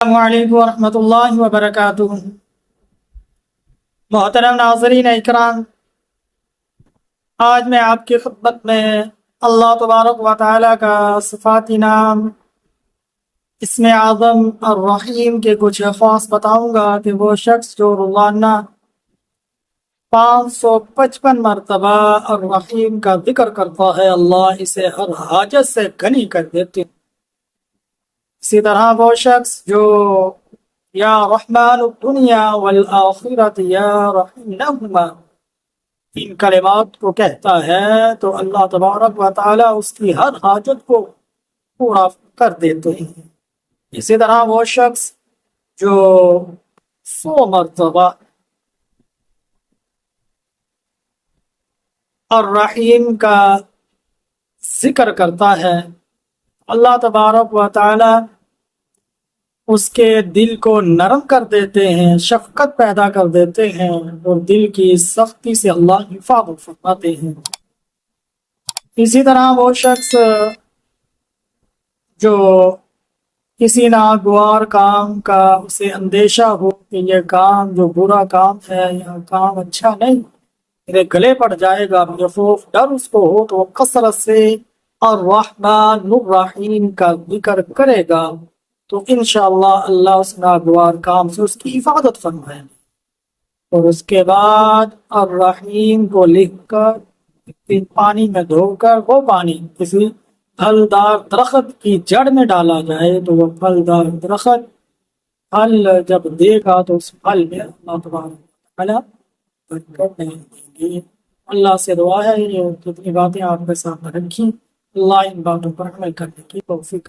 السلام علیکم ورحمۃ اللہ وبرکاتہ۔ محترم ناظرین اکرام، آج میں آپ کی خدمت میں اللہ تبارک و تعالیٰ کا صفاتی نام اسم اعظم الرحیم کے کچھ خواص بتاؤں گا کہ وہ شخص جو روزانہ 555 مرتبہ الرحیم کا ذکر کرتا ہے، اللہ اسے ہر حاجت سے غنی کر دیتے ہیں۔ اسی طرح وہ شخص جو یا رحمان الدنیا والآخرت یا رحمہما ان کلمات کو کہتا ہے تو اللہ تبارک و تعالی اس کی ہر حاجت کو پورا کر دیتے ہیں۔ اسی طرح وہ شخص جو 100 مرتبہ الرحیم کا ذکر کرتا ہے، اللہ تبارک و تعالی اس کے دل کو نرم کر دیتے ہیں، شفقت پیدا کر دیتے ہیں اور دل کی سختی سے اللہ حفاظت فرماتے ہیں۔ اسی طرح وہ شخص جو کسی ناگوار کام کا اسے اندیشہ ہو کہ یہ کام جو برا کام ہے یا کام اچھا نہیں میرے گلے پڑ جائے گا، مجھے خوف ڈر اس کو ہو، تو وہ کثرت سے الرحمن الرحیم کا ذکر کرے گا تو انشاءاللہ اللہ اس ناگوار کام سے اس کی حفاظت فرمائے گا۔ اور اس کے بعد الرحیم کو لکھ کر پانی میں دھو کر وہ پانی کسی پھلدار درخت کی جڑ میں ڈالا جائے تو وہ پھلدار درخت پھل جب دے گا تو اس پھل میں اللہ تبارک و تعالی برکت دیں گے۔ اللہ سے دعا ہے یہ جتنی باتیں آپ کے سامنے رکھی، اللہ ان باتوں پر عمل کرنے کی توفیق